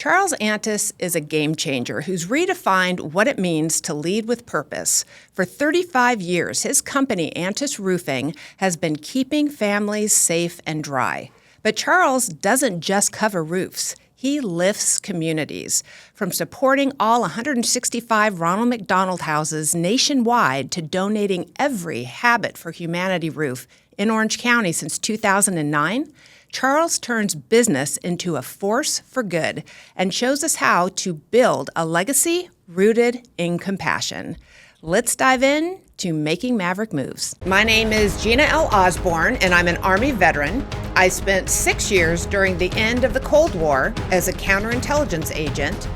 Charles Antis is a game changer who's redefined what it means to lead with purpose. For 35 years, his company, Antis Roofing, has been keeping families safe and dry. But Charles doesn't just cover roofs. He lifts communities, from supporting all 165 Ronald McDonald houses nationwide to donating every Habit for Humanity roof in Orange County since 2009. Charles turns business into a force for good and shows us how to build a legacy rooted in compassion. Let's dive in to Making Maverick Moves. My name is Gina L. Osborne, and I'm an Army veteran. I spent 6 years during the end of the Cold War as a counterintelligence agent.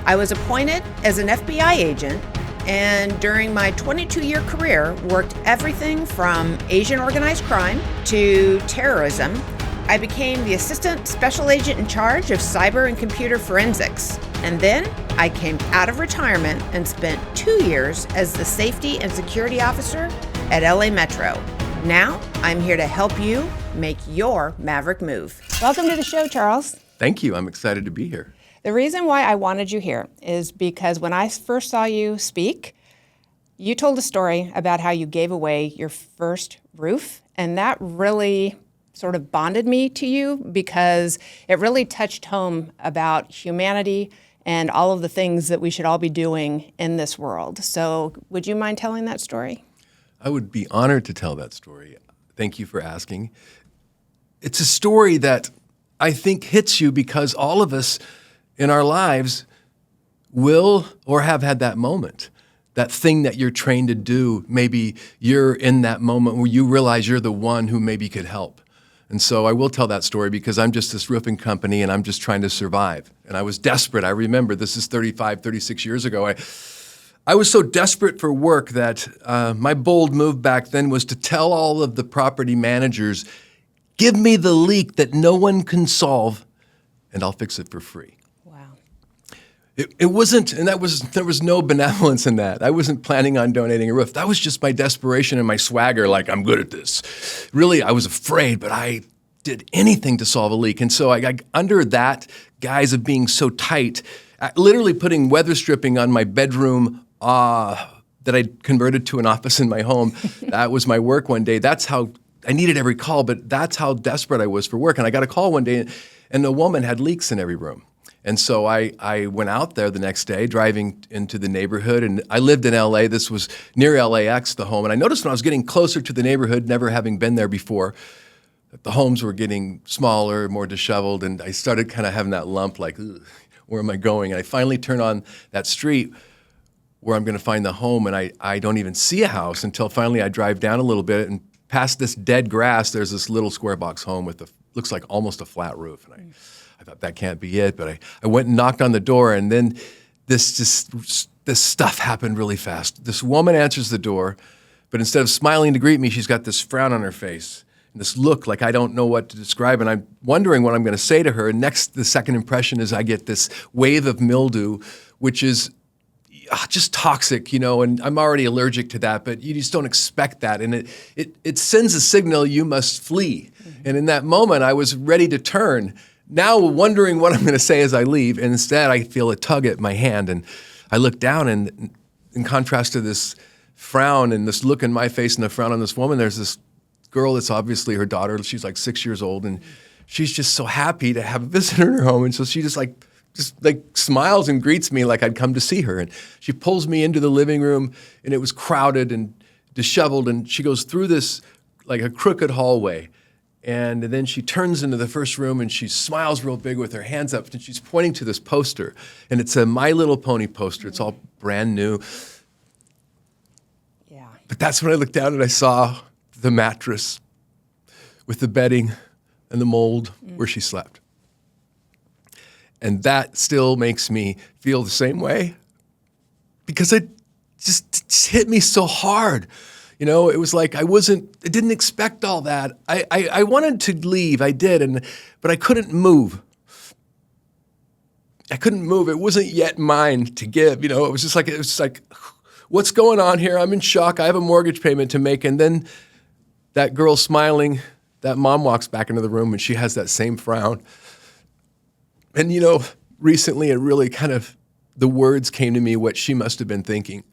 I was appointed as an FBI agent, and during my 22-year career, worked everything from Asian organized crime to terrorism. I became the Assistant Special Agent in charge of cyber and computer forensics. And then I came out of retirement and spent 2 years as the Safety and Security Officer at LA Metro. Now I'm here to help you make your Maverick move. Welcome to the show, Charles. Thank you. I'm excited to be here. The reason why I wanted you here is because when I first saw you speak, you told a story about how you gave away your first roof, and that really sort of bonded me to you because it really touched home about humanity and all of the things that we should all be doing in this world. So would you mind telling that story? I would be honored to tell that story. Thank you for asking. It's a story that I think hits you because all of us in our lives will or have had that moment. That thing that you're trained to do, maybe you're in that moment where you realize you're the one who maybe could help. And so I will tell that story because I'm just this roofing company and I'm just trying to survive. And I was desperate. I remember this is 36 years ago. I was so desperate for work that my bold move back then was to tell all of the property managers, give me the leak that no one can solve and I'll fix it for free. It wasn't, and there was no benevolence in that. I wasn't planning on donating a roof. That was just my desperation and my swagger, like I'm good at this. Really, I was afraid, but I did anything to solve a leak. And so I under that guise of being so tight, literally putting weather stripping on my bedroom that I converted to an office in my home. That was my work one day. That's how, I needed every call, but that's how desperate I was for work. And I got a call one day, and a woman had leaks in every room. And so I went out there the next day, driving into the neighborhood, and I lived in LA. This was near LAX, the home. And I noticed when I was getting closer to the neighborhood, never having been there before, that the homes were getting smaller, more disheveled, and I started kind of having that lump like, where am I going? And I finally turn on that street where I'm going to find the home, and I don't even see a house until finally I drive down a little bit, and past this dead grass, there's this little square box home with looks like almost a flat roof. And I thought that can't be it, but I went and knocked on the door, and then this stuff happened really fast. This woman answers the door, but instead of smiling to greet me, she's got this frown on her face and this look like I don't know what to describe, and I'm wondering what I'm going to say to her. And next, the second impression is I get this wave of mildew, which is just toxic, and I'm already allergic to that, but you just don't expect that, and it sends a signal you must flee. Mm-hmm. And in that moment, I was ready to turn, now wondering what I'm going to say as I leave, and instead I feel a tug at my hand, and I look down, and in contrast to this frown and this look in my face and the frown on this woman, there's this girl that's obviously her daughter. She's like 6 years old, and she's just so happy to have a visitor in her home, and so she just smiles and greets me like I'd come to see her, and she pulls me into the living room, and it was crowded and disheveled, and she goes through this like a crooked hallway. And then she turns into the first room and she smiles real big with her hands up and she's pointing to this poster. And it's a My Little Pony poster. It's all brand new. Yeah. But that's when I looked down and I saw the mattress with the bedding and the mold where she slept. And that still makes me feel the same way because it just hit me so hard. It was like I didn't expect all that. I wanted to leave, I did, but I couldn't move. I couldn't move. It wasn't yet mine to give. It was like, what's going on here? I'm in shock. I have a mortgage payment to make. And then that girl smiling, that mom walks back into the room and she has that same frown. And recently it really kind of, the words came to me what she must have been thinking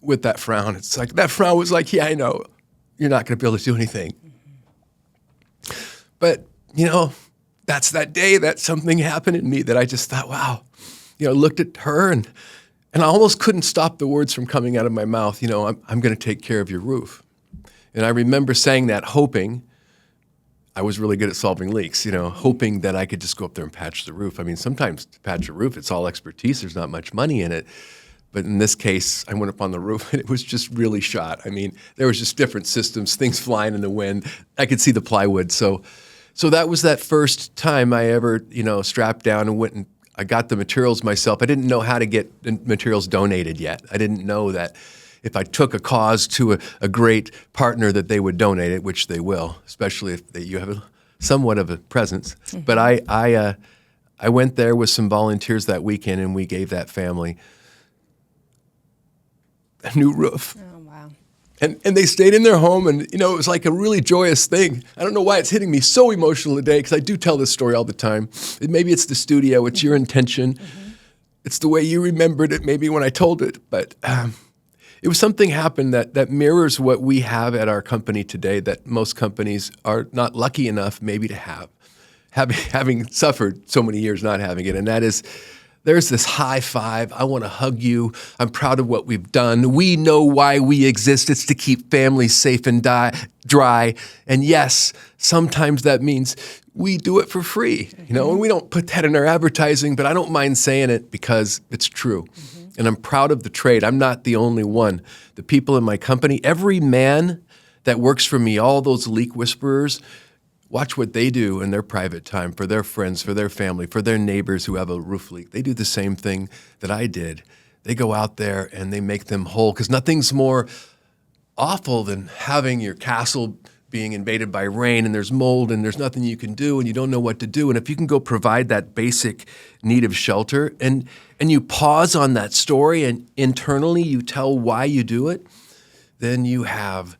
with that frown. It's like, that frown was like, yeah, I know, you're not going to be able to do anything. But, that's that day that something happened in me that I just thought, wow, looked at her and I almost couldn't stop the words from coming out of my mouth, I'm going to take care of your roof. And I remember saying that hoping, I was really good at solving leaks, hoping that I could just go up there and patch the roof. I mean, sometimes to patch a roof, it's all expertise. There's not much money in it. But in this case, I went up on the roof and it was just really shot. I mean, there was just different systems, things flying in the wind. I could see the plywood. So that was that first time I ever, strapped down and went and I got the materials myself. I didn't know how to get the materials donated yet. I didn't know that if I took a cause to a great partner that they would donate it, which they will, especially if you have somewhat of a presence. Mm-hmm. But I went there with some volunteers that weekend and we gave that family a new roof. Oh, wow. And they stayed in their home and, it was like a really joyous thing. I don't know why it's hitting me so emotional today because I do tell this story all the time. Maybe it's the studio, it's your intention. Mm-hmm. It's the way you remembered it maybe when I told it. But it was something happened that mirrors what we have at our company today that most companies are not lucky enough maybe to have, having suffered so many years not having it. And that is, there's this high five. I want to hug you. I'm proud of what we've done. We know why we exist. It's to keep families safe and dry. And yes, sometimes that means we do it for free, and we don't put that in our advertising, but I don't mind saying it because it's true. Mm-hmm. And I'm proud of the trade. I'm not the only one. The people in my company, every man that works for me, all those leak whisperers, watch what they do in their private time for their friends, for their family, for their neighbors who have a roof leak. They do the same thing that I did. They go out there and they make them whole because nothing's more awful than having your castle being invaded by rain and there's mold and there's nothing you can do and you don't know what to do. And if you can go provide that basic need of shelter and you pause on that story and internally you tell why you do it, then you have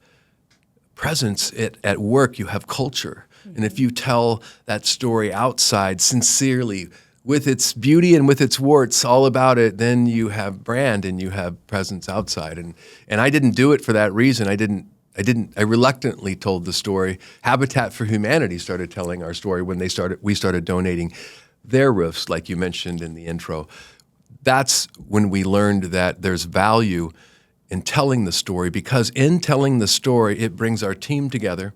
presence at work, you have culture. Mm-hmm. And if you tell that story outside sincerely with its beauty and with its warts all about it, then you have brand and you have presence outside. And I didn't do it for that reason. I reluctantly told the story. Habitat for Humanity started telling our story when we started donating their roofs, like you mentioned in the intro. That's when we learned that there's value in telling the story, because in telling the story, it brings our team together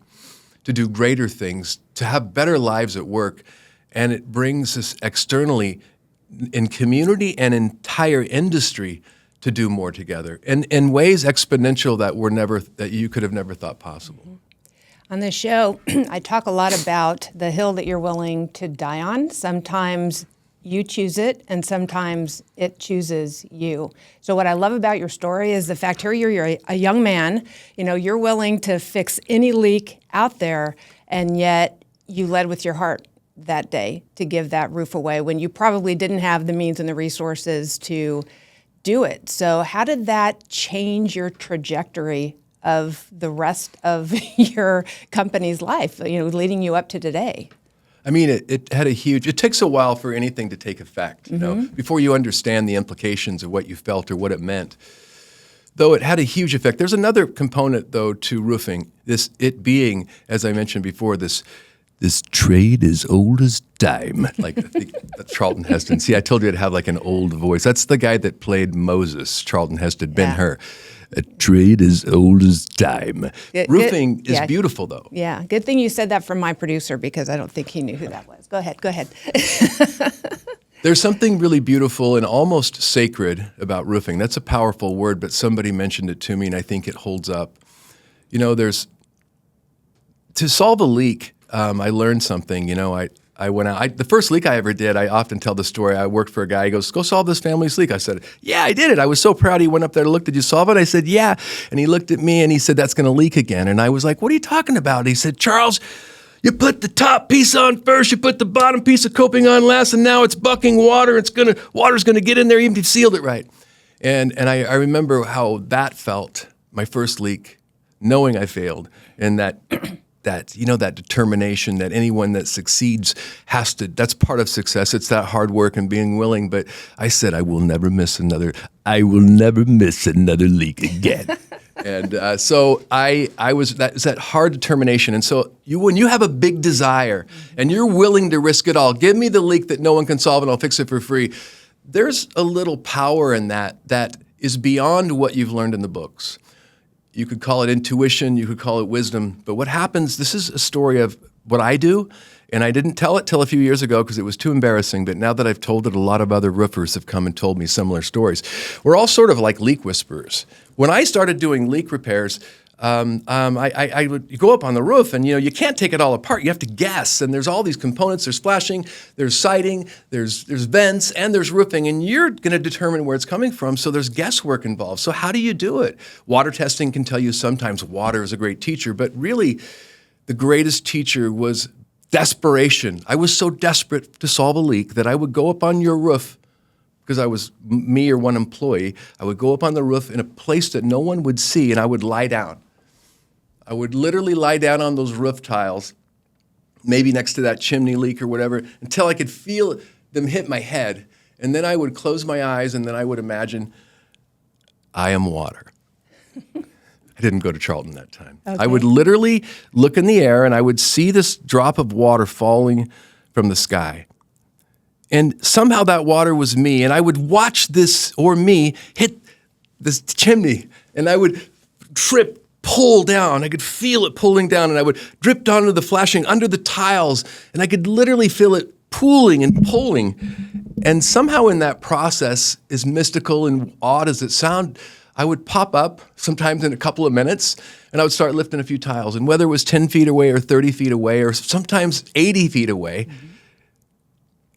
to do greater things, to have better lives at work, and it brings us externally in community and entire industry to do more together in ways exponential that you could have never thought possible. Mm-hmm. On this show, I talk a lot about the hill that you're willing to die on. Sometimes you choose it, and sometimes it chooses you. So what I love about your story is the fact here you're a young man, you're willing to fix any leak out there, and yet you led with your heart that day to give that roof away when you probably didn't have the means and the resources to do it. So how did that change your trajectory of the rest of your company's life, leading you up to today? I mean, it takes a while for anything to take effect, before you understand the implications of what you felt or what it meant. Though it had a huge effect. There's another component, though, to roofing, it being, as I mentioned before, this trade as old as time. Like, I think that's Charlton Heston. See, I told you I'd have like an old voice. That's the guy that played Moses, Charlton Heston, Ben-Hur. A trade as old as time. Roofing is beautiful, though. Yeah, good thing you said that from my producer because I don't think he knew who that was. Go ahead. There's something really beautiful and almost sacred about roofing. That's a powerful word, but somebody mentioned it to me, and I think it holds up. To solve a leak, I learned something. I went out. The first leak I ever did, I often tell the story. I worked for a guy. He goes, "Go solve this family's leak." I said, "Yeah, I did it." I was so proud. He went up there to look. "Did you solve it?" I said, "Yeah." And he looked at me and he said, "That's going to leak again." And I was like, "What are you talking about?" He said, "Charles, you put the top piece on first, you put the bottom piece of coping on last, and now it's bucking water. Water's going to get in there even if you sealed it right." And I remember how that felt, my first leak, knowing I failed, and that that determination that anyone that succeeds has to, that's part of success. It's that hard work and being willing. But I said, I will never miss another leak again. And so I was that hard determination. And so when you have a big desire and you're willing to risk it all, give me the leak that no one can solve and I'll fix it for free. There's a little power in that is beyond what you've learned in the books. You could call it intuition, you could call it wisdom. But what happens, this is a story of what I do, and I didn't tell it till a few years ago because it was too embarrassing, but now that I've told it, a lot of other roofers have come and told me similar stories. We're all sort of like leak whisperers. When I started doing leak repairs, I would go up on the roof and, you can't take it all apart. You have to guess. And there's all these components. There's flashing, there's siding, there's vents, and there's roofing. And you're going to determine where it's coming from. So there's guesswork involved. So how do you do it? Water testing can tell you sometimes water is a great teacher. But really, the greatest teacher was desperation. I was so desperate to solve a leak that I would go up on your roof, because I was me or one employee. I would go up on the roof in a place that no one would see, and I would lie down. I would literally lie down on those roof tiles, maybe next to that chimney leak or whatever, until I could feel them hit my head. And then I would close my eyes, and then I would imagine, I am water. I didn't go to Charlton that time. Okay. I would literally look in the air, and I would see this drop of water falling from the sky. And somehow that water was me, and I would watch this, or me, hit this chimney, and I would trip, pull down. I could feel it pulling down, and I would drip down into the flashing under the tiles, and I could literally feel it pooling and pulling. And somehow in that process, as mystical and odd as it sounded, I would pop up sometimes in a couple of minutes, and I would start lifting a few tiles. And whether it was 10 feet away or 30 feet away or sometimes 80 feet away,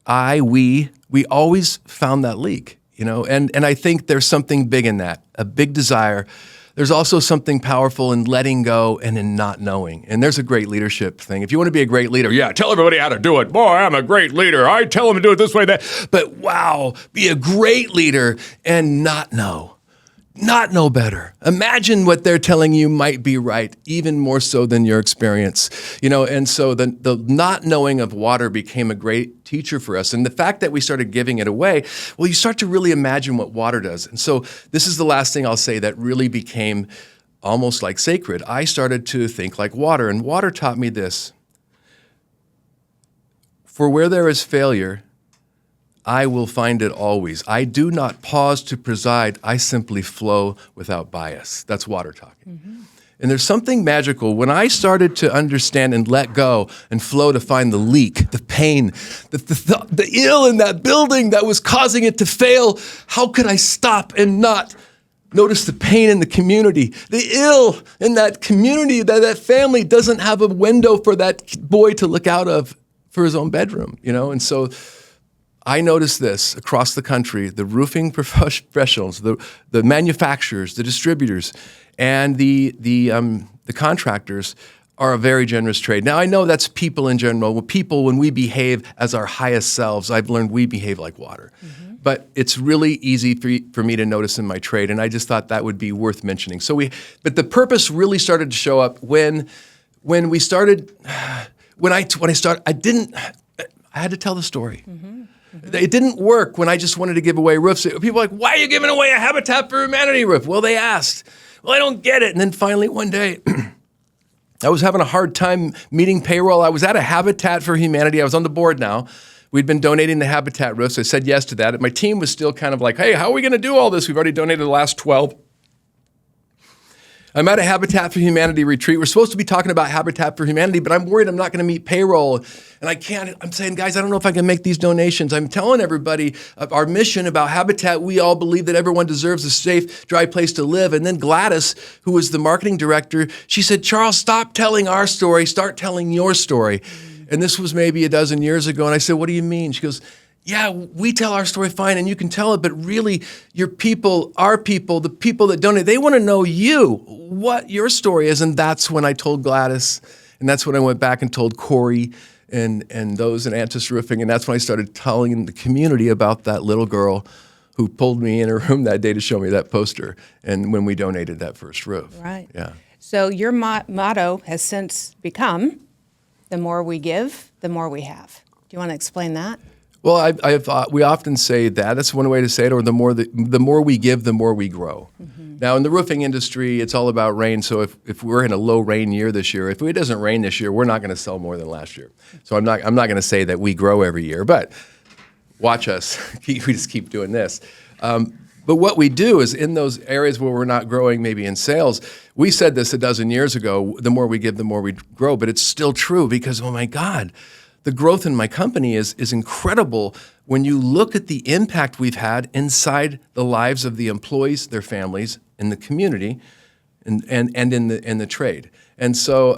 we always found that leak, and I think there's something big in that, a big desire. There's also something powerful in letting go and in not knowing. And there's a great leadership thing. If you want to be a great leader, yeah, tell everybody how to do it. Boy, I'm a great leader. I tell them to do it this way, that. But wow, be a great leader and not know better. Imagine what they're telling you might be right, even more so than your experience. And so the not knowing of water became a great teacher for us. And the fact that we started giving it away, well, you start to really imagine what water does. And so this is the last thing I'll say that really became almost like sacred. I started to think like water, and water taught me this. For where there is failure, I will find it always. I do not pause to preside. I simply flow without bias. That's water talking. Mm-hmm. And there's something magical. When I started to understand and let go and flow to find the leak, the pain, the ill in that building that was causing it to fail, how could I stop and not notice the pain in the community? The ill in that community, that family doesn't have a window for that boy to look out of for his own bedroom, And so I noticed this across the country: the roofing professionals, the manufacturers, the distributors, and the contractors are a very generous trade. Now, I know that's people in general. When we behave as our highest selves, I've learned we behave like water. Mm-hmm. But it's really easy for me to notice in my trade, and I just thought that would be worth mentioning. But the purpose really started to show up when we started. When I started, I had to tell the story. Mm-hmm. Mm-hmm. It didn't work when I just wanted to give away roofs. People were like, why are you giving away a Habitat for Humanity roof? Well, they asked. Well, I don't get it. And then finally one day, I was having a hard time meeting payroll. I was at a Habitat for Humanity. I was on the board now. We'd been donating the Habitat roofs. I said yes to that. My team was still kind of like, hey, how are we going to do all this? We've already donated the last 12. I'm at a Habitat for Humanity retreat. We're supposed to be talking about Habitat for Humanity, but I'm worried I'm not going to meet payroll. And I can't. I'm saying, guys, I don't know if I can make these donations. I'm telling everybody our mission about Habitat. We all believe that everyone deserves a safe, dry place to live. And then Gladys, who was the marketing director, she said, Charles, stop telling our story. Start telling your story. And this was maybe a dozen years ago. And I said, what do you mean? She goes, yeah, we tell our story fine, and you can tell it, but really your people, our people, the people that donate, they want to know you, what your story is. And that's when I told Gladys, and that's when I went back and told Corey and those in Antis Roofing, and that's when I started telling the community about that little girl who pulled me in her room that day to show me that poster, and when we donated that first roof. Right. Yeah. So your motto has since become, the more we give, the more we have. Do you want to explain that? Well, we often say that. That's one way to say it, or the more we give, the more we grow. Now, in the roofing industry, it's all about rain. So if we're in a low rain year this year, if it doesn't rain this year, we're not going to sell more than last year. So I'm not going to say that we grow every year, but watch us. We just keep doing this. But what we do is in those areas where we're not growing, maybe in sales, we said this a dozen years ago, the more we give, the more we grow. But it's still true because, oh my God, the growth in my company is incredible when you look at the impact we've had inside the lives of the employees, their families, in the community, and in the trade. And so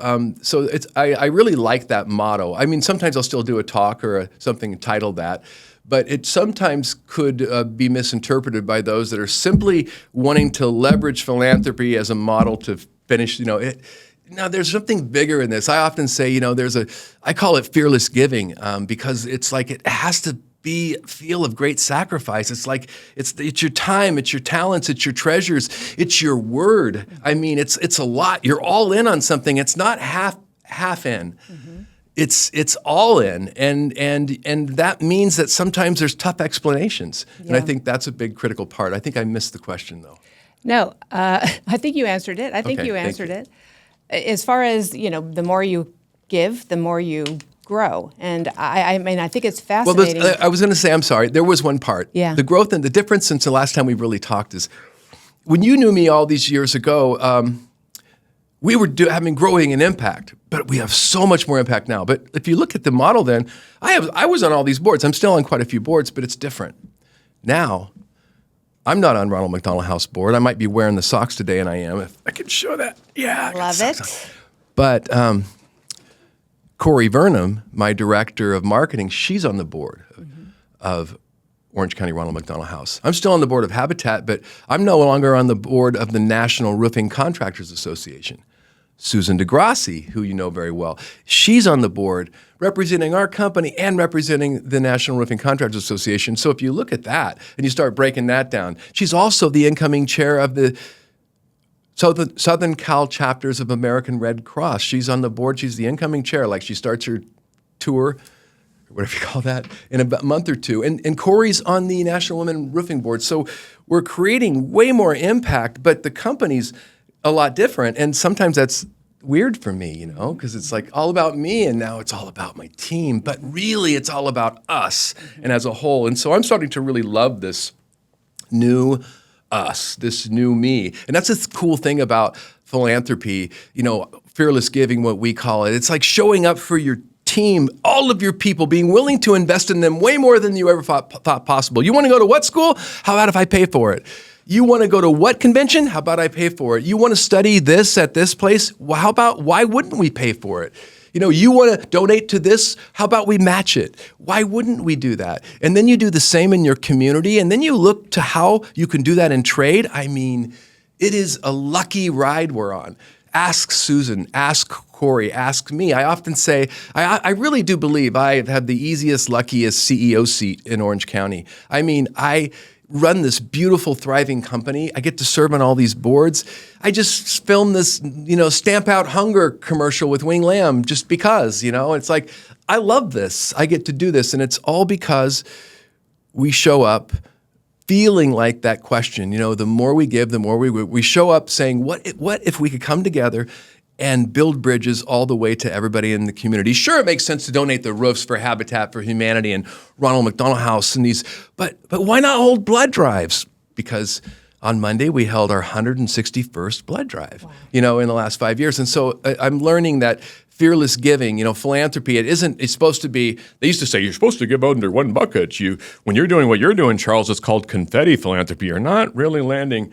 I really like that motto. I mean, sometimes I'll still do a talk or something titled that, but it sometimes could be misinterpreted by those that are simply wanting to leverage philanthropy as a model to finish, Now, there's something bigger in this. I often say, I call it fearless giving because it's like it has to be a feel of great sacrifice. It's like it's your time, it's your talents, it's your treasures, it's your word. I mean, it's a lot. You're all in on something. It's not half in. Mm-hmm. It's all in, and that means that sometimes there's tough explanations. Yeah. And I think that's a big critical part. I think I missed the question though. No, I think you answered it. I think you answered it. As far as, the more you give, the more you grow. And I mean, I think it's fascinating. Well, I was going to say, I'm sorry, there was one part. Yeah. The growth and the difference since the last time we really talked is, when you knew me all these years ago, we were growing an impact, but we have so much more impact now. But if you look at the model then, I was on all these boards. I'm still on quite a few boards, but it's different. Now, I'm not on Ronald McDonald House board. I might be wearing the socks today, and I am. If I can show that. Yeah. Love it. But Corey Vernum, my director of marketing, she's on the board of Orange County Ronald McDonald House. I'm still on the board of Habitat, but I'm no longer on the board of the National Roofing Contractors Association. Susan DeGrassi, who you know very well, she's on the board representing our company and representing the National Roofing Contractors Association. So if you look at that and you start breaking that down, she's also the incoming chair of the Southern Cal chapters of American Red Cross. She's on the board. She's the incoming chair. Like, she starts her tour, or whatever you call that, in a month or two. And Corey's on the National Women Roofing Board. So we're creating way more impact, but the company's a lot different. And sometimes that's weird for me, because it's like all about me, and now it's all about my team. But really, it's all about us and as a whole. And so I'm starting to really love this new us, this new me. And that's the cool thing about philanthropy, fearless giving, what we call it. It's like showing up for your team, all of your people, being willing to invest in them way more than you ever thought possible. You want to go to what school? How about if I pay for it? You want to go to what convention? How about I pay for it? You want to study this at this place? Well, how about, why wouldn't we pay for it? You want to donate to this? How about we match it? Why wouldn't we do that? And then you do the same in your community, and then you look to how you can do that in trade. I mean, it is a lucky ride we're on. Ask Susan, ask Corey, ask me. I often say, I really do believe I have had the easiest, luckiest CEO seat in Orange County. I mean, I run this beautiful, thriving company. I get to serve on all these boards. I just filmed this, Stamp Out Hunger commercial with Wing Lamb just because, it's like, I love this. I get to do this. And it's all because we show up feeling like that question, the more we give, the more we show up saying, what if we could come together and build bridges all the way to everybody in the community? Sure, it makes sense to donate the roofs for Habitat for Humanity and Ronald McDonald House and these, but why not hold blood drives? Because on Monday we held our 161st blood drive, in the last 5 years. And so I'm learning that fearless giving, philanthropy, it's supposed to be, they used to say, you're supposed to give under one bucket. When you're doing what you're doing, Charles, it's called confetti philanthropy. You're not really landing.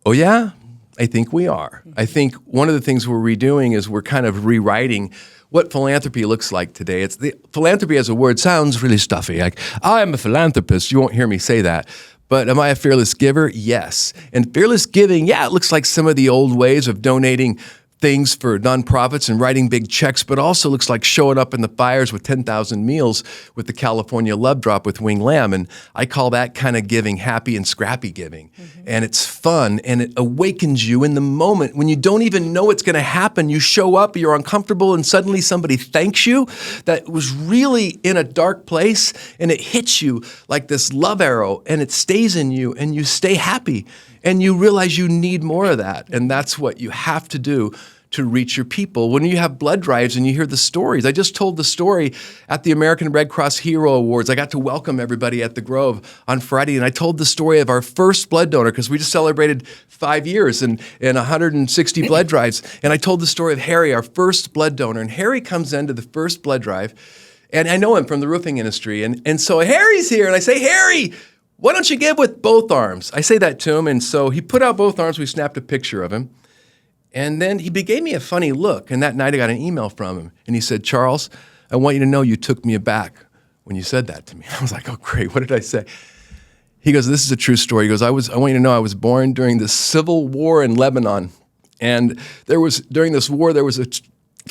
Oh yeah? I think we are. I think one of the things we're redoing is we're kind of rewriting what philanthropy looks like today. Philanthropy as a word sounds really stuffy. Like, I'm a philanthropist. You won't hear me say that. But am I a fearless giver? Yes. And fearless giving, it looks like some of the old ways of donating things for nonprofits and writing big checks, but also looks like showing up in the fires with 10,000 meals with the California Love Drop with Wing Lamb. And I call that kind of giving happy and scrappy giving. And it's fun and it awakens you in the moment when you don't even know it's going to happen. You show up, you're uncomfortable, and suddenly somebody thanks you that was really in a dark place, and it hits you like this love arrow, and it stays in you, and you stay happy. And you realize you need more of that. And that's what you have to do to reach your people. When you have blood drives and you hear the stories, I just told the story at the American Red Cross Hero Awards. I got to welcome everybody at the Grove on Friday, and I told the story of our first blood donor, because we just celebrated 5 years and 160 blood drives. And I told the story of Harry, our first blood donor. And Harry comes into the first blood drive, and I know him from the roofing industry. And so Harry's here, and I say, Harry, why don't you give with both arms? I say that to him, and so he put out both arms. We snapped a picture of him. And then he gave me a funny look, and that night I got an email from him, and he said, Charles, I want you to know you took me aback when you said that to me. I was like, oh, great, what did I say? He goes, this is a true story. He goes, I want you to know I was born during the civil war in Lebanon, and during this war, there was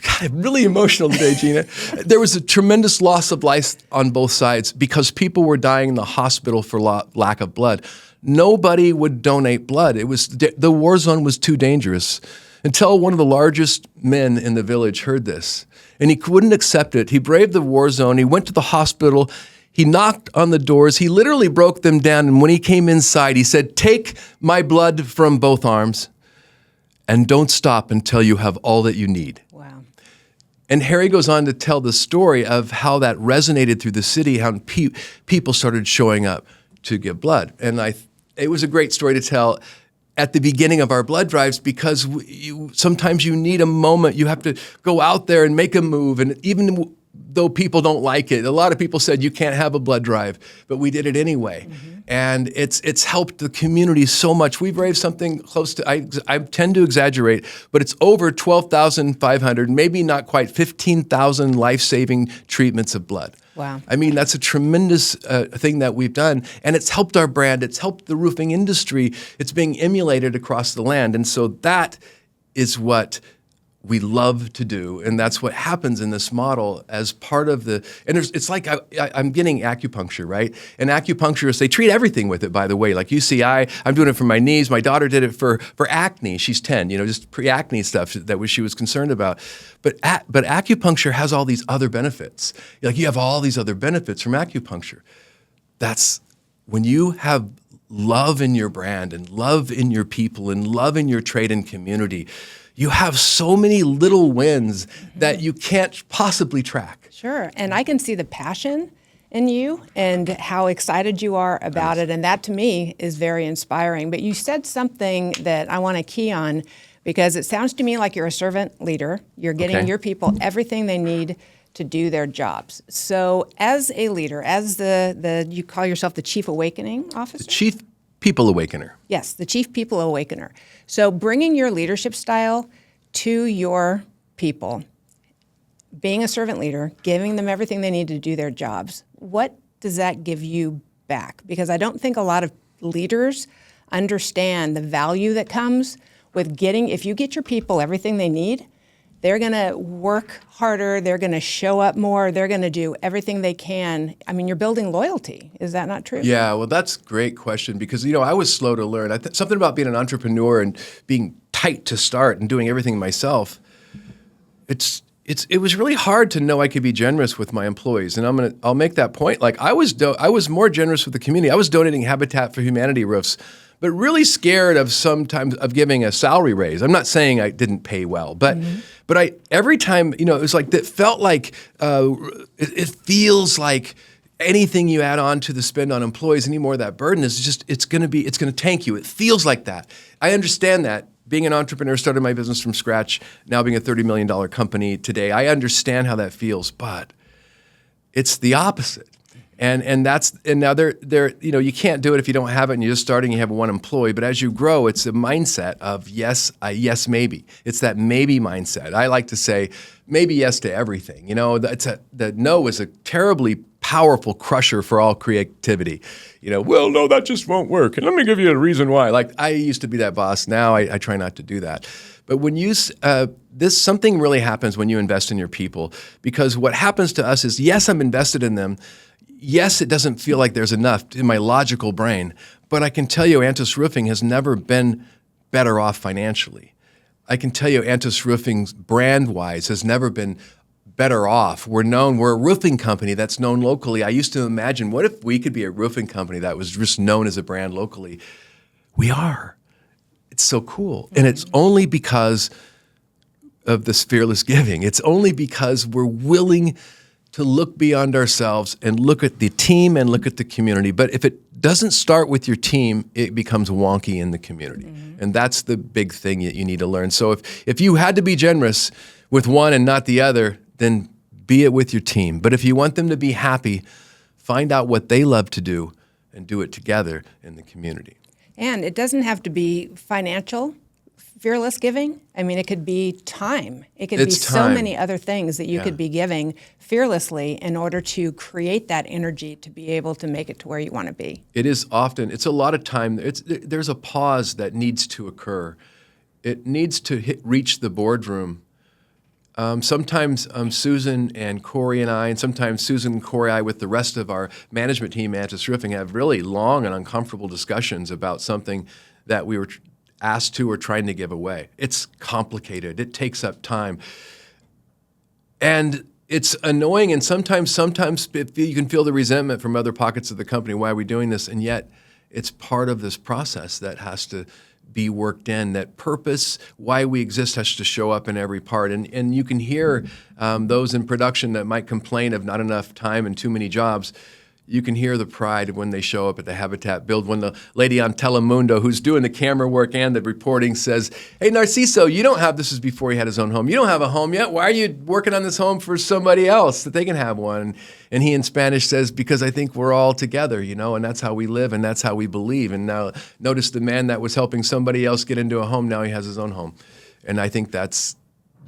God, really emotional today, Gina. There was a tremendous loss of life on both sides because people were dying in the hospital for lack of blood. Nobody would donate blood. The war zone was too dangerous until one of the largest men in the village heard this. And he wouldn't accept it. He braved the war zone. He went to the hospital. He knocked on the doors. He literally broke them down. And when he came inside, he said, take my blood from both arms and don't stop until you have all that you need. Wow. And Harry goes on to tell the story of how that resonated through the city, how people started showing up to give blood. And it was a great story to tell at the beginning of our blood drives, because sometimes you need a moment. You have to go out there and make a move. And even though people don't like it, a lot of people said you can't have a blood drive, but we did it anyway. And it's helped the community so much. We've raised something close to, I tend to exaggerate, but it's over 12,500, maybe not quite 15,000 life-saving treatments of blood. Wow. I mean, that's a tremendous thing that we've done, and it's helped our brand. It's helped the roofing industry. It's being emulated across the land, and so that is what we love to do, and that's what happens in this model as part of the, and it's like I'm getting acupuncture, right? And acupuncturists, they treat everything with it, by the way. Like UCI, I'm doing it for my knees. My daughter did it for acne. She's 10, just pre-acne stuff that she was concerned about. But acupuncture has all these other benefits. Like you have all these other benefits from acupuncture. That's when you have love in your brand and love in your people and love in your trade and community, you have so many little wins that you can't possibly track. Sure, and I can see the passion in you and how excited you are about it, and that to me is very inspiring. But you said something that I want to key on, because it sounds to me like you're a servant leader. You're getting your people everything they need to do their jobs. So as a leader, as you call yourself the Chief Awakening Officer? The Chief People Awakener. Yes, the Chief People Awakener. So bringing your leadership style to your people, being a servant leader, giving them everything they need to do their jobs, what does that give you back? Because I don't think a lot of leaders understand the value that comes with if you get your people everything they need, they're going to work harder, they're going to show up more, they're going to do everything they can. I mean, you're building loyalty. Is that not true? Yeah, well, that's a great question, because, I was slow to learn. Something about being an entrepreneur and being tight to start and doing everything myself, it was really hard to know I could be generous with my employees. And I'll make that point. Like I was more generous with the community. I was donating Habitat for Humanity roofs, but really scared of sometimes of giving a salary raise. I'm not saying I didn't pay well, but every time, it was like, that felt like, it feels like anything you add on to the spend on employees, any more of that burden it's going to tank you. It feels like that. I understand that. Being an entrepreneur, started my business from scratch, now being a $30 million company today, I understand how that feels, but it's the opposite. And now they're you can't do it if you don't have it and you're just starting, you have one employee. But as you grow, it's a mindset of yes, maybe. It's that maybe mindset. I like to say maybe yes to everything. The no is a terribly powerful crusher for all creativity. Well, no, that just won't work. And let me give you a reason why. Like, I used to be that boss. Now I try not to do that. But when something really happens when you invest in your people, because what happens to us is, yes, I'm invested in them. Yes, it doesn't feel like there's enough in my logical brain, but I can tell you Antis Roofing has never been better off financially. I can tell you Antis Roofing brand-wise has never been better off. We're a roofing company that's known locally. I used to imagine, what if we could be a roofing company that was just known as a brand locally? We are. It's so cool. And it's only because of this fearless giving. It's only because we're willing to look beyond ourselves and look at the team and look at the community. But if it doesn't start with your team, it becomes wonky in the community. And that's the big thing that you need to learn. So if you had to be generous with one and not the other, then be it with your team. But if you want them to be happy, find out what they love to do and do it together in the community. And it doesn't have to be financial, fearless giving. I mean, it could be time. It could be so many other things that you could be giving fearlessly in order to create that energy to be able to make it to where you want to be. It's a lot of time. There's a pause that needs to occur. It needs to reach the boardroom. Sometimes Susan and Corey and I, and sometimes Susan and Corey and I with the rest of our management team, Antis Roofing, have really long and uncomfortable discussions about something that we were asked to or trying to give away. It's complicated. It takes up time. And it's annoying, and sometimes you can feel the resentment from other pockets of the company. Why are we doing this? And yet it's part of this process that has to be worked in. That purpose, why we exist, has to show up in every part. And you can hear those in production that might complain of not enough time and too many jobs. You can hear the pride when they show up at the Habitat build, when the lady on Telemundo who's doing the camera work and the reporting says, "Hey, Narciso, you don't have," this is before he had his own home, "you don't have a home yet. Why are you working on this home for somebody else that they can have one?" And he in Spanish says, "Because I think we're all together, and that's how we live and that's how we believe." And now notice the man that was helping somebody else get into a home, now he has his own home. And I think that's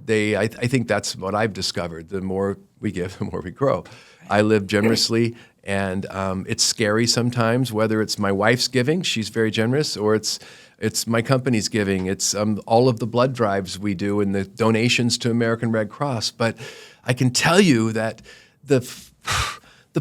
what I've discovered. The more we give, the more we grow. I live generously. And it's scary sometimes, whether it's my wife's giving, she's very generous, or it's my company's giving. It's all of the blood drives we do and the donations to American Red Cross. But I can tell you that the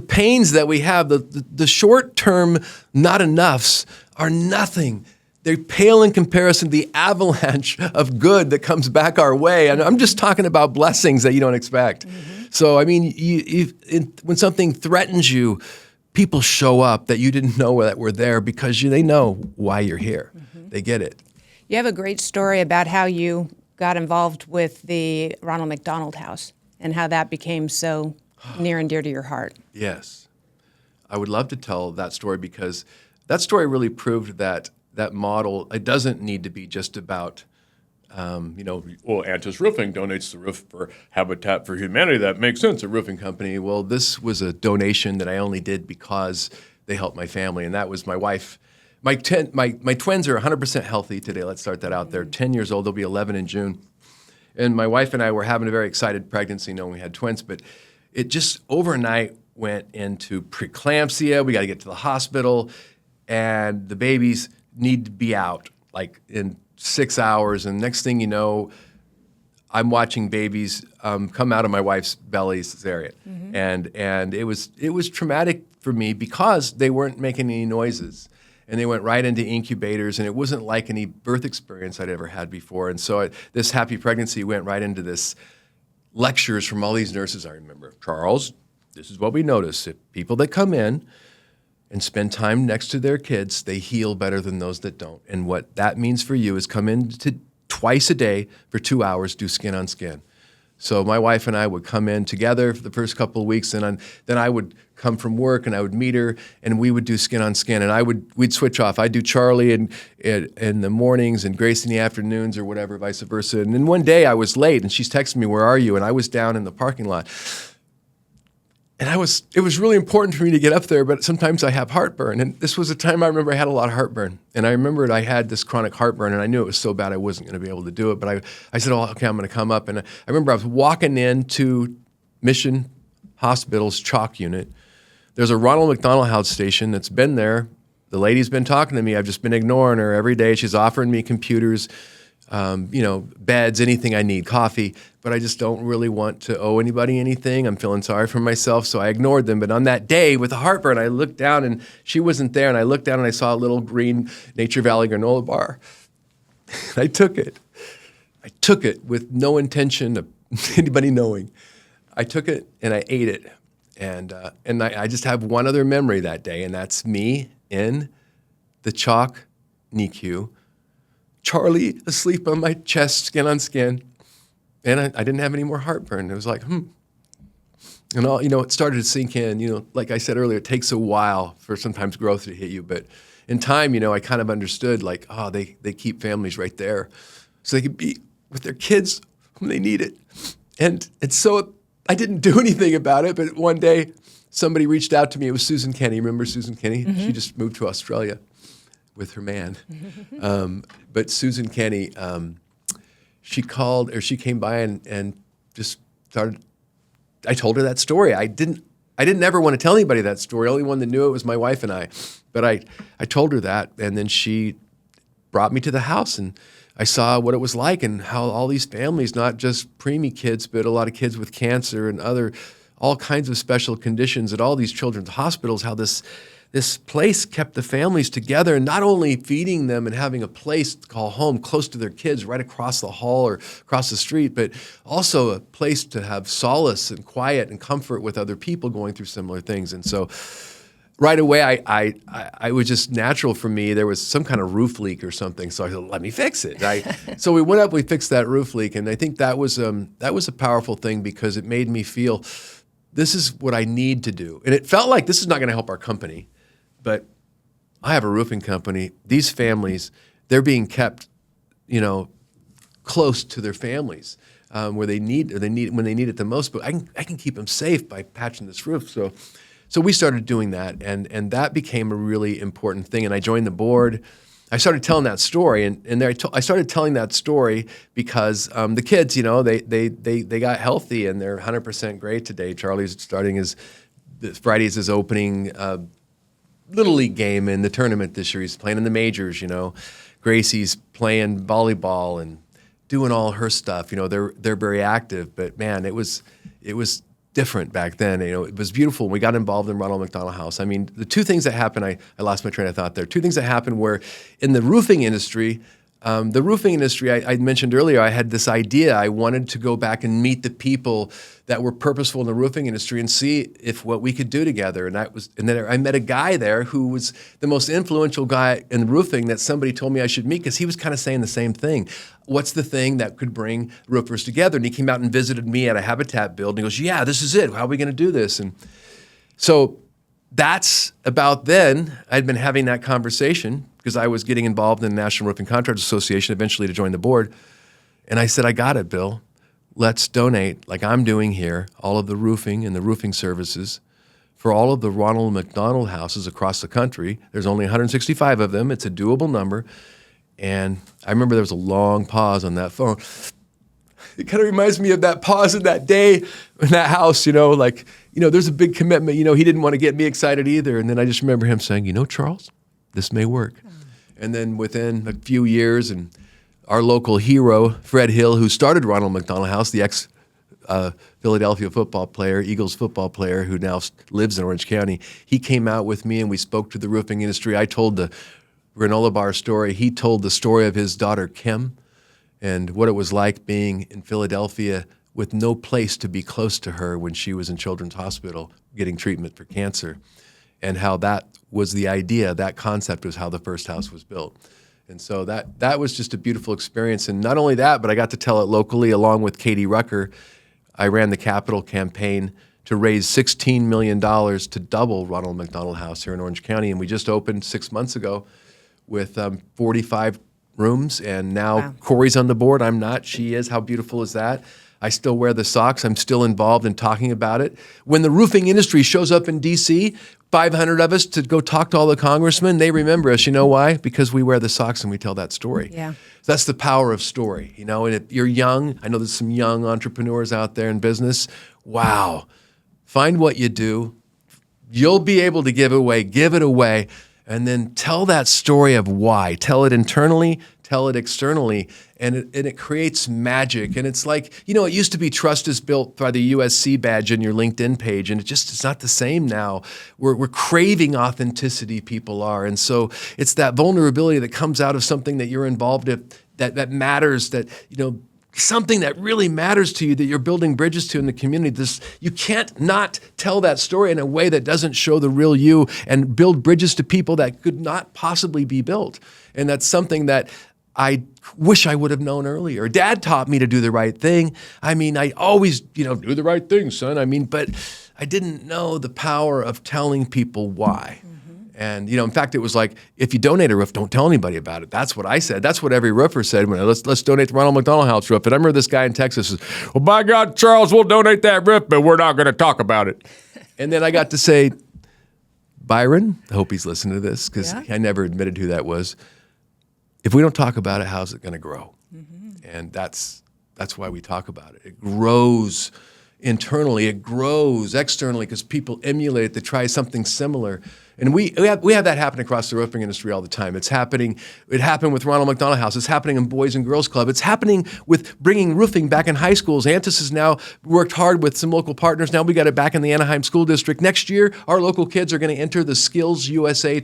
pains that we have, the short-term not enoughs are nothing. They pale in comparison to the avalanche of good that comes back our way. And I'm just talking about blessings that you don't expect. So, I mean, when something threatens you, people show up that you didn't know that were there because they know why you're here. They get it. You have a great story about how you got involved with the Ronald McDonald House and how that became so near and dear to your heart. Yes. I would love to tell that story because that story really proved that model, it doesn't need to be just about Antis Roofing donates the roof for Habitat for Humanity. That makes sense, a roofing company. Well, this was a donation that I only did because they helped my family, and that was my wife. My twins are 100% healthy today. Let's start that out there. 10 years old, they'll be 11 in June. And my wife and I were having a very excited pregnancy knowing we had twins, but it just overnight went into preeclampsia. We got to get to the hospital, and the babies need to be out like in 6 hours, and next thing you know, I'm watching babies come out of my wife's belly cesarean, and it was traumatic for me because they weren't making any noises, and they went right into incubators, and it wasn't like any birth experience I'd ever had before, and so this happy pregnancy went right into this lectures from all these nurses. I remember, Charles, this is what we notice: if people that come in and spend time next to their kids, they heal better than those that don't. And what that means for you is come in twice a day for 2 hours, do skin on skin. So my wife and I would come in together for the first couple of weeks, and then I would come from work and I would meet her, and we would do skin on skin. And we'd switch off. I'd do Charlie in the mornings and Grace in the afternoons, or whatever, vice versa. And then one day I was late, and she's texting me, "Where are you?" And I was down in the parking lot. And it was really important for me to get up there, but sometimes I have heartburn. And this was a time I remember I had a lot of heartburn. And I remembered I had this chronic heartburn, and I knew it was so bad I wasn't going to be able to do it. But I said, "Oh, okay, I'm going to come up." And I remember I was walking into Mission Hospital's chalk unit, there's a Ronald McDonald House station that's been there. The lady's been talking to me. I've just been ignoring her every day. She's offering me computers, beds, anything I need, coffee, but I just don't really want to owe anybody anything. I'm feeling sorry for myself, so I ignored them. But on that day with the heartburn, I looked down and she wasn't there, and I looked down and I saw a little green Nature Valley granola bar. I took it. I took it with no intention of anybody knowing. I took it and I ate it. And I just have one other memory that day, and that's me in the chalk NICU, Charlie asleep on my chest, skin on skin, and I didn't have any more heartburn. It was like, And it started to sink in. Like I said earlier, it takes a while for sometimes growth to hit you, but in time, I kind of understood, like, they keep families right there so they can be with their kids when they need it. And so I didn't do anything about it, but one day somebody reached out to me. It was Susan Kenny. Remember Susan Kenny? Mm-hmm. She just moved to Australia with her man. But Susan Kenny, she came by and just started. I told her that story. I didn't ever want to tell anybody that story. The only one that knew it was my wife and I. But I told her that, and then she brought me to the house, and I saw what it was like and how all these families, not just preemie kids, but a lot of kids with cancer and all kinds of special conditions at all these children's hospitals, how this place kept the families together, and not only feeding them and having a place to call home close to their kids right across the hall or across the street, but also a place to have solace and quiet and comfort with other people going through similar things. And so right away, I was just natural for me. There was some kind of roof leak or something, so I said, "Let me fix it." So we went up, we fixed that roof leak, and I think that was a powerful thing because it made me feel this is what I need to do, and it felt like this is not going to help our company, but I have a roofing company. These families, they're being kept, close to their families where they need when they need it the most. But I can keep them safe by patching this roof. So we started doing that, and that became a really important thing. And I joined the board. I started telling that story, and I started telling that story because the kids, they got healthy and they're 100% great today. Charlie's starting Friday is his opening Little League game in the tournament this year. He's playing in the majors. Gracie's playing volleyball and doing all her stuff. They're very active, but man, it was different back then. It was beautiful. We got involved in Ronald McDonald House. I mean, the two things that happened, I lost my train of thought there. Two things that happened were in the roofing industry. I mentioned earlier, I had this idea. I wanted to go back and meet the people that were purposeful in the roofing industry and see what we could do together. And then I met a guy there who was the most influential guy in roofing that somebody told me I should meet because he was kind of saying the same thing. What's the thing that could bring roofers together? And he came out and visited me at a Habitat build, and he goes, "Yeah, this is it. How are we going to do this?" And so that's about then. I'd been having that conversation because I was getting involved in the National Roofing Contractors Association, eventually to join the board. And I said, "I got it, Bill. Let's donate, like I'm doing here, all of the roofing and the roofing services for all of the Ronald McDonald houses across the country. There's only 165 of them. It's a doable number." And I remember there was a long pause on that phone. It kind of reminds me of that pause in that day in that house, there's a big commitment. He didn't want to get me excited either. And then I just remember him saying, "Charles, this may work." And then within a few years, and our local hero, Fred Hill, who started Ronald McDonald House, the ex-Philadelphia football player, Eagles football player, who now lives in Orange County, he came out with me and we spoke to the roofing industry. I told the granola bar story. He told the story of his daughter, Kim, and what it was like being in Philadelphia with no place to be close to her when she was in Children's Hospital getting treatment for cancer, and how that was the idea, that concept was how the first house was built. And so that was just a beautiful experience. And not only that, but I got to tell it locally along with Katie Rucker. I ran the capital campaign to raise $16 million to double Ronald McDonald House here in Orange County. And we just opened 6 months ago with 45 rooms. And now wow. Corey's on the board. I'm not. She is. How beautiful is that? I still wear the socks. I'm still involved in talking about it. When the roofing industry shows up in D.C., 500 of us to go talk to all the congressmen, they remember us. You know why? Because we wear the socks and we tell that story. Yeah. So that's the power of story. And if you're young, I know there's some young entrepreneurs out there in business. Wow. Find what you do. you'll be able to give it away, and then tell that story of why. Tell it internally, tell it externally, and it creates magic. And it's like, it used to be trust is built by the USC badge on your LinkedIn page, and it's not the same now. We're craving authenticity, people are. And so it's that vulnerability that comes out of something that you're involved in that matters, that, something that really matters to you, that you're building bridges to in the community. You can't not tell that story in a way that doesn't show the real you and build bridges to people that could not possibly be built. And that's something that I wish I would have known earlier. Dad taught me to do the right thing. I always, do the right thing, son. But I didn't know the power of telling people why. And, in fact, it was like, if you donate a roof, don't tell anybody about it. That's what I said. That's what every roofer said. Let's donate the Ronald McDonald House roof. And I remember this guy in Texas says, well, by God, Charles, we'll donate that roof, but we're not going to talk about it. And then I got to say, Byron, I hope he's listening to this, because I never admitted who that was. If we don't talk about it, how's it going to grow? And that's why we talk about it. It grows internally. It grows externally because people emulate it to try something similar. And we have that happen across the roofing industry all the time. It happened with Ronald McDonald House. It's happening in Boys and Girls Club. It's happening with bringing roofing back in high schools. Antis has now worked hard with some local partners. Now we got it back in the Anaheim School District. Next year, our local kids are going to enter the Skills USA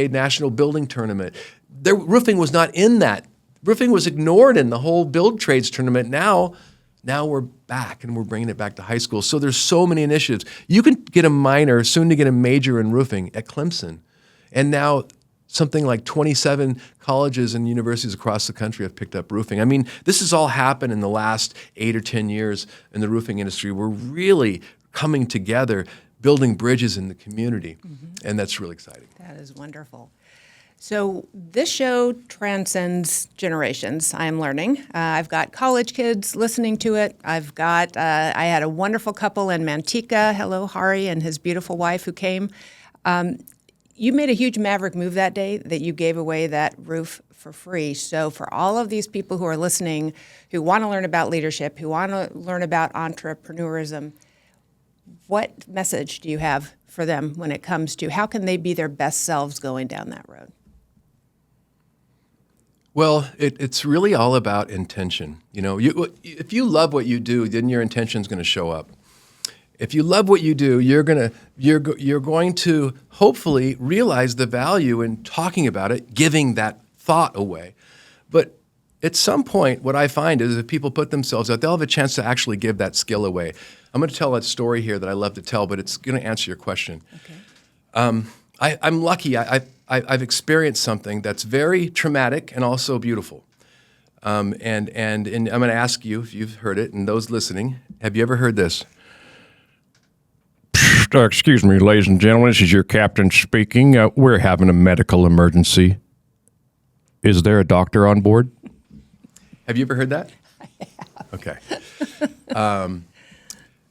National Building Tournament. Roofing was not in that. Roofing was ignored in the whole Build Trades tournament. Now we're back, and we're bringing it back to high school. So there's so many initiatives. You can get a minor, soon to get a major in roofing at Clemson. And now something like 27 colleges and universities across the country have picked up roofing. This has all happened in the last 8 or 10 years in the roofing industry. We're really coming together, building bridges in the community, and that's really exciting. That is wonderful. So this show transcends generations, I am learning. I've got college kids listening to it. I had a wonderful couple in Manteca. Hello, Hari and his beautiful wife who came. You made a huge Maverick move that day that you gave away that roof for free. So for all of these people who are listening, who want to learn about leadership, who want to learn about entrepreneurism, what message do you have for them when it comes to how can they be their best selves going down that road? Well, it's really all about intention. If you love what you do, then your intention is going to show up. If you love what you do, you're going to hopefully realize the value in talking about it, giving that thought away. But at some point, what I find is if people put themselves out, they'll have a chance to actually give that skill away. I'm going to tell a story here that I love to tell, but it's going to answer your question. Okay. I'm lucky. I've experienced something that's very traumatic and also beautiful. And I'm going to ask you if you've heard it, and those listening, have you ever heard this? Excuse me, ladies and gentlemen, this is your captain speaking. We're having a medical emergency. Is there a doctor on board? Have you ever heard that? I have. Okay.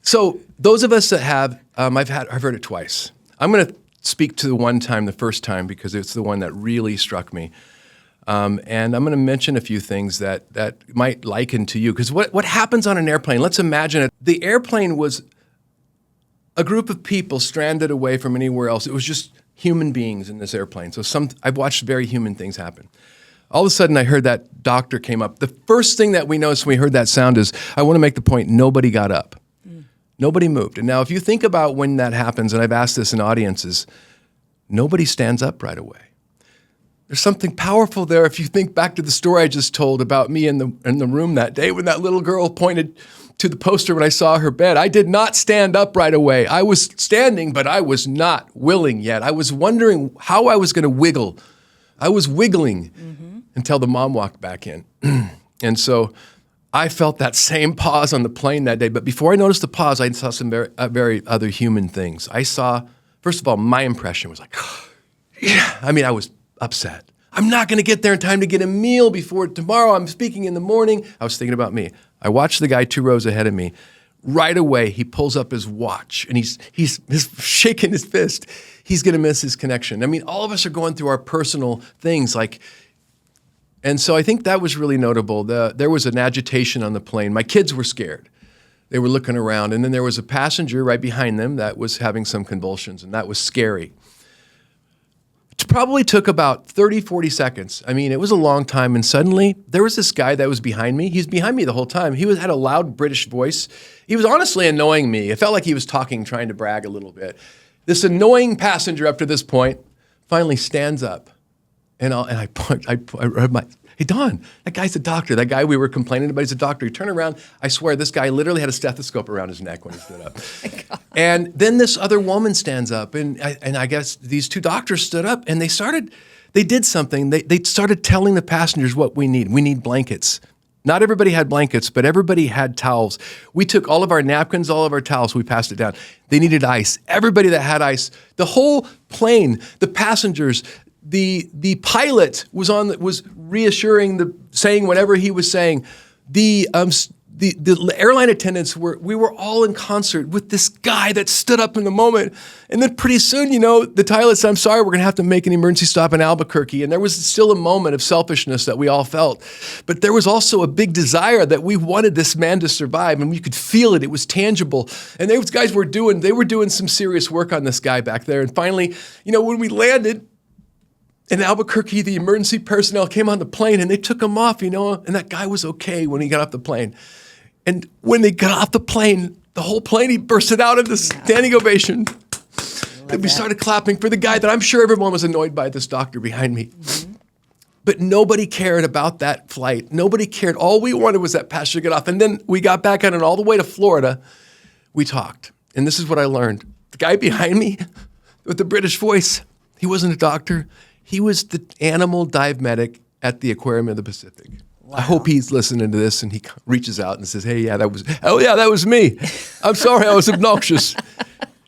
So those of us that have, I've heard it twice. I'm going to speak to the first time, because it's the one that really struck me. And I'm going to mention a few things that might liken to you. Because what happens on an airplane, let's imagine it. The airplane was a group of people stranded away from anywhere else. It was just human beings in this airplane. So I've watched very human things happen. All of a sudden, I heard that doctor came up. The first thing that we noticed when we heard that sound is, I want to make the point, nobody got up. Nobody moved. And now if you think about when that happens, and I've asked this in audiences, nobody stands up right away. There's something powerful there if you think back to the story I just told about me in the room that day when that little girl pointed to the poster when I saw her bed. I did not stand up right away. I was standing, but I was not willing yet. I was wondering how I was going to wiggle. I was wiggling until the mom walked back in. And so I felt that same pause on the plane that day. But before I noticed the pause, I saw some very other human things. I saw, first of all, my impression was like, yeah. I was upset. I'm not going to get there in time to get a meal before tomorrow. I'm speaking in the morning. I was thinking about me. I watched the guy 2 rows ahead of me. Right away, he pulls up his watch, and he's shaking his fist. He's going to miss his connection. All of us are going through our personal things, and so I think that was really notable. There was an agitation on the plane. My kids were scared. They were looking around, and then there was a passenger right behind them that was having some convulsions, and that was scary. It probably took about 30, 40 seconds. I mean, it was a long time, and suddenly there was this guy that was behind me. He's behind me the whole time. He had a loud British voice. He was honestly annoying me. It felt like he was talking, trying to brag a little bit. This annoying passenger up to this point finally stands up, and I read my, hey, Don, that guy's a doctor. That guy we were complaining about, he's a doctor. He turned around. I swear, this guy literally had a stethoscope around his neck when he stood up. And then this other woman stands up, and I guess these two doctors stood up, and they did something. They started telling the passengers what we need. We need blankets. Not everybody had blankets, but everybody had towels. We took all of our napkins, all of our towels, we passed it down. They needed ice. Everybody that had ice, the whole plane, the passengers, the pilot was reassuring, saying whatever he was saying. The airline attendants we were all in concert with this guy that stood up in the moment. And then pretty soon, the pilot said, I'm sorry, we're going to have to make an emergency stop in Albuquerque. And there was still a moment of selfishness that we all felt. But there was also a big desire that we wanted this man to survive. And you could feel it. It was tangible. And those guys were doing some serious work on this guy back there. And finally, when we landed in Albuquerque, the emergency personnel came on the plane and they took him off, and that guy was okay when he got off the plane. And when they got off the plane, the whole plane, he bursted out into standing ovation. And we started clapping for the guy that I'm sure everyone was annoyed by, this doctor behind me. Mm-hmm. But nobody cared about that flight. Nobody cared. All we wanted was that passenger to get off. And then we got back on, and all the way to Florida, we talked. And this is what I learned. The guy behind me with the British voice, he wasn't a doctor. He was the animal dive medic at the Aquarium of the Pacific. Wow. I hope he's listening to this and he reaches out and says, hey, that was me. I'm sorry, I was obnoxious.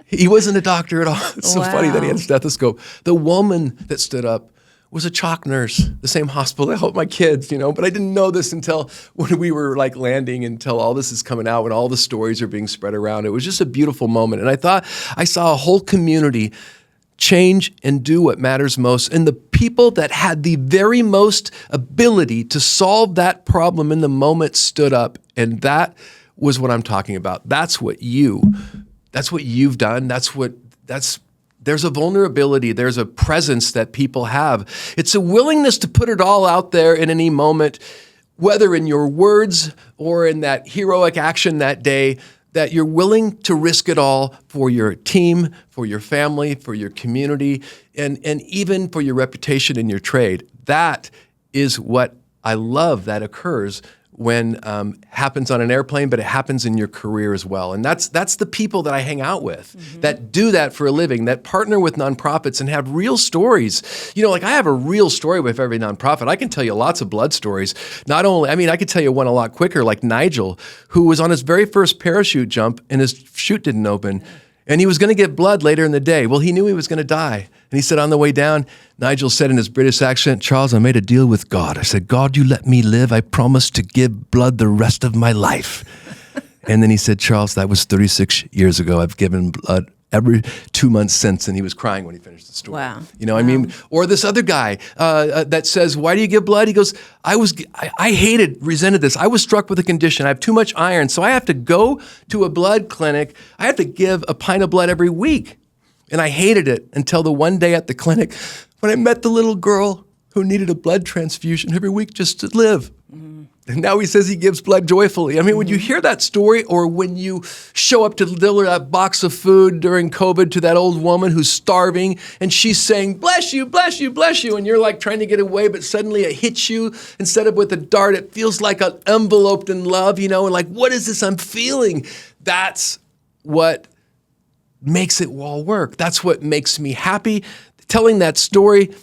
He wasn't a doctor at all. It's so funny that he had a stethoscope. The woman that stood up was a chalk nurse, the same hospital that helped my kids, but I didn't know this until when we were landing, until all this is coming out, when all the stories are being spread around. It was just a beautiful moment. And I thought I saw a whole community change and do what matters most. And the people that had the very most ability to solve that problem in the moment stood up. And that was what I'm talking about. That's what you've done. There's a vulnerability. There's a presence that people have. It's a willingness to put it all out there in any moment, whether in your words or in that heroic action that day, that you're willing to risk it all for your team, for your family, for your community, and even for your reputation in your trade. That is what I love that occurs when happens on an airplane, but it happens in your career as well. And that's the people that I hang out with, that do that for a living, that partner with nonprofits and have real stories. I have a real story with every nonprofit. I can tell you lots of blood stories. I could tell you one a lot quicker, like Nigel, who was on his very first parachute jump and his chute didn't open. And he was going to get blood later in the day. Well, he knew he was going to die. And he said on the way down, Nigel said in his British accent, Charles, I made a deal with God. I said, God, you let me live. I promise to give blood the rest of my life. And then he said, Charles, that was 36 years ago. I've given blood every 2 months since. And he was crying when he finished the story. Wow. Or this other guy that says, why do you give blood? He goes, I resented this. I was struck with a condition. I have too much iron. So I have to go to a blood clinic. I have to give a pint of blood every week. And I hated it until the one day at the clinic when I met the little girl who needed a blood transfusion every week just to live. Mm-hmm. And now he says he gives blood joyfully. When you hear that story, or when you show up to deliver that box of food during COVID to that old woman who's starving and she's saying, bless you, bless you, bless you, and you're trying to get away, but suddenly it hits you instead of with a dart, it feels like an enveloped in love, and what is this I'm feeling? That's what makes it all work. That's what makes me happy. Telling that story,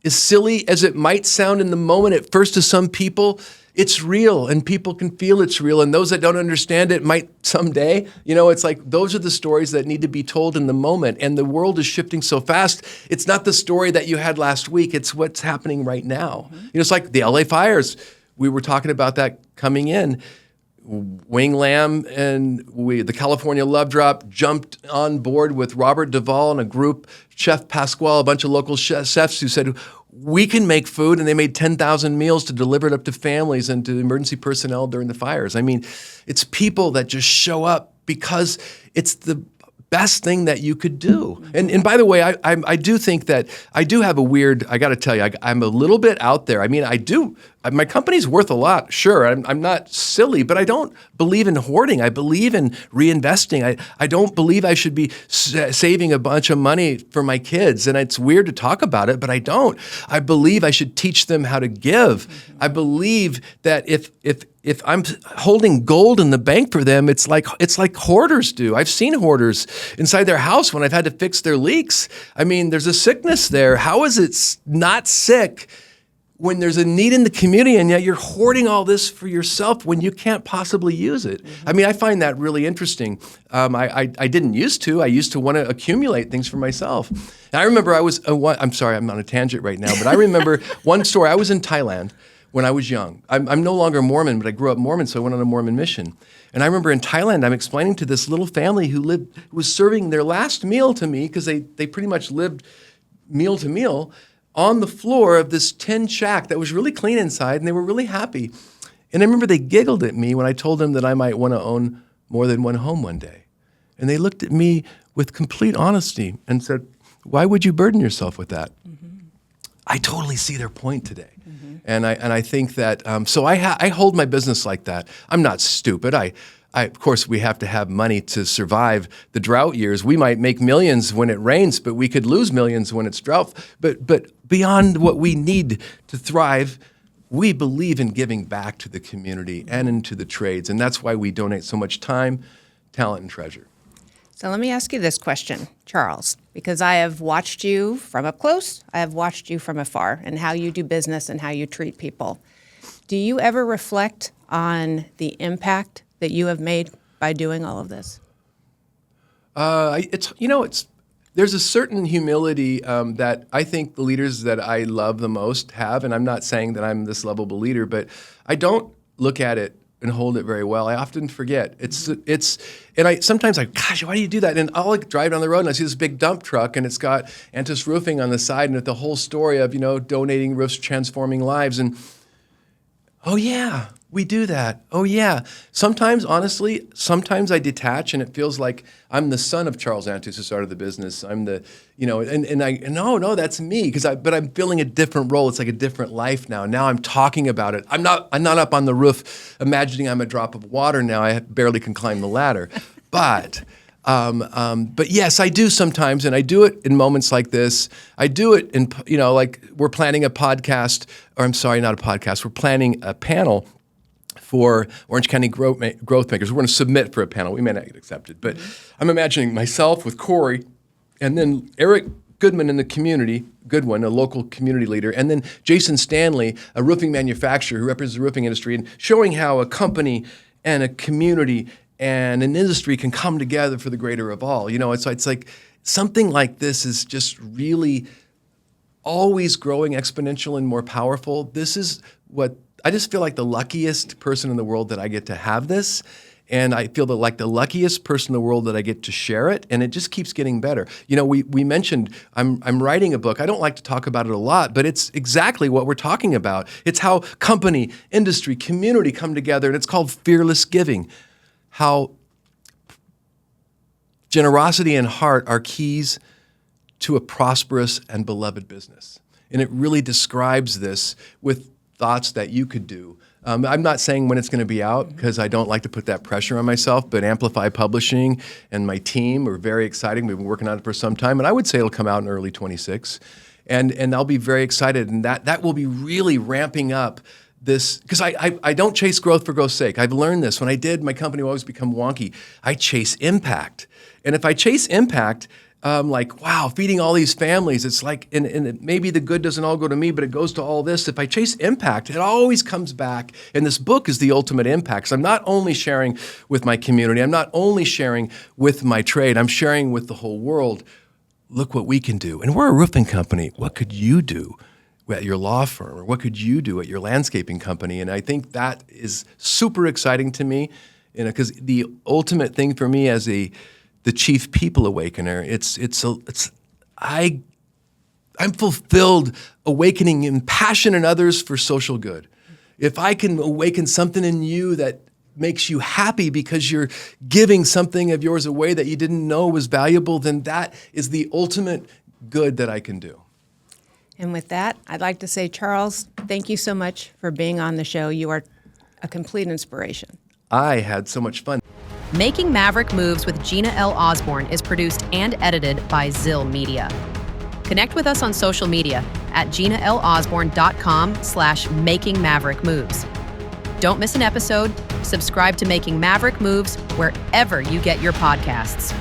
as silly as it might sound in the moment at first to some people, it's real and people can feel it's real. And those that don't understand it might someday, it's those are the stories that need to be told in the moment. And the world is shifting so fast. It's not the story that you had last week. It's what's happening right now. Mm-hmm. It's like the LA fires. We were talking about that coming in. Wing Lam and the California Love Drop jumped on board with Robert Duvall and a group, Chef Pasquale, a bunch of local chefs who said, we can make food, and they made 10,000 meals to deliver it up to families and to emergency personnel during the fires. I mean, it's people that just show up because it's the best thing that you could do. And by the way, I do think that I do have a weird, I got to tell you, I'm a little bit out there. I mean, my company's worth a lot, sure. I'm not silly, but I don't believe in hoarding. I believe in reinvesting. I don't believe I should be saving a bunch of money for my kids. And it's weird to talk about it, but I don't. I believe I should teach them how to give. I believe that if I'm holding gold in the bank for them, it's like hoarders do. I've seen hoarders inside their house when I've had to fix their leaks. I mean, there's a sickness there. How is it not sick when there's a need in the community and yet you're hoarding all this for yourself when you can't possibly use it? I mean, I find that really interesting. I didn't used to. I used to want to accumulate things for myself. And I remember I'm sorry, I'm on a tangent right now, but I remember one story. I was in Thailand when I was young. I'm no longer Mormon, but I grew up Mormon, so I went on a Mormon mission. And I remember in Thailand, I'm explaining to this little family who was serving their last meal to me, because they pretty much lived meal to meal, on the floor of this tin shack that was really clean inside, and they were really happy. And I remember they giggled at me when I told them that I might want to own more than one home one day. And they looked at me with complete honesty and said, "Why would you burden yourself with that?" I totally see their point today. And I think that, so I hold my business like that. I'm not stupid. Of course, we have to have money to survive the drought years. We might make millions when it rains, but we could lose millions when it's drought. But beyond what we need to thrive, we believe in giving back to the community and into the trades. And that's why we donate so much time, talent, and treasure. So let me ask you this question, Charles, because I have watched you from up close, I have watched you from afar, and how you do business and how you treat people. Do you ever reflect on the impact that you have made by doing all of this? There's a certain humility that I think the leaders that I love the most have, and I'm not saying that I'm this lovable leader, but I don't look at it and hold it very well. I often forget. Sometimes gosh, why do you do that? And I'll drive down the road and I see this big dump truck and it's got Antis Roofing on the side and it's the whole story of, donating roofs, transforming lives. And oh yeah, we do that. Oh yeah. Sometimes, honestly, I detach and it feels like I'm the son of Charles Antis who started the business. I'm the, no, that's me. But I'm feeling a different role. It's like a different life now. Now I'm talking about it. I'm not up on the roof imagining I'm a drop of water now. I barely can climb the ladder. But yes, I do sometimes, and I do it in moments like this. I do it in, like we're planning a podcast, or I'm sorry, not a podcast. We're planning a panel for Orange County growth makers. We're going to submit for a panel. We may not get accepted, but I'm imagining myself with Corey, and then Eric Goodman in the community, Goodwin, a local community leader, and then Jason Stanley, a roofing manufacturer who represents the roofing industry, and showing how a company and a community and an industry can come together for the greater of all. It's like something like this is just really always growing exponential and more powerful. This is what I just feel like the luckiest person in the world that I get to have this. And I feel like the luckiest person in the world that I get to share it, and it just keeps getting better. We mentioned I'm writing a book. I don't like to talk about it a lot, but it's exactly what we're talking about. It's how company, industry, community come together, and it's called Fearless Giving. How generosity and heart are keys to a prosperous and beloved business. And it really describes this with thoughts that you could do. I'm not saying when it's going to be out because I don't like to put that pressure on myself, but Amplify Publishing and my team are very exciting. We've been working on it for some time, and I would say it'll come out in early 26. And I'll be very excited, and that will be really ramping up this, because I don't chase growth for growth's sake. I've learned this. When I did, my company would always become wonky. I chase impact. And if I chase impact, feeding all these families, it's like, and maybe the good doesn't all go to me, but it goes to all this. If I chase impact, it always comes back. And this book is the ultimate impact. So I'm not only sharing with my community, I'm not only sharing with my trade, I'm sharing with the whole world. Look what we can do. And we're a roofing company. What could you do at your law firm? Or what could you do at your landscaping company? And I think that is super exciting to me, because the ultimate thing for me as the chief people awakener, I I'm fulfilled awakening and passion in others for social good. If I can awaken something in you that makes you happy because you're giving something of yours away that you didn't know was valuable, then that is the ultimate good that I can do. And with that, I'd like to say, Charles, thank you so much for being on the show. You are a complete inspiration. I had so much fun. Making Maverick Moves with Gina L. Osborne is produced and edited by Zill Media. Connect with us on social media at ginalosborne.com/makingmaverickmoves. Don't miss an episode. Subscribe to Making Maverick Moves wherever you get your podcasts.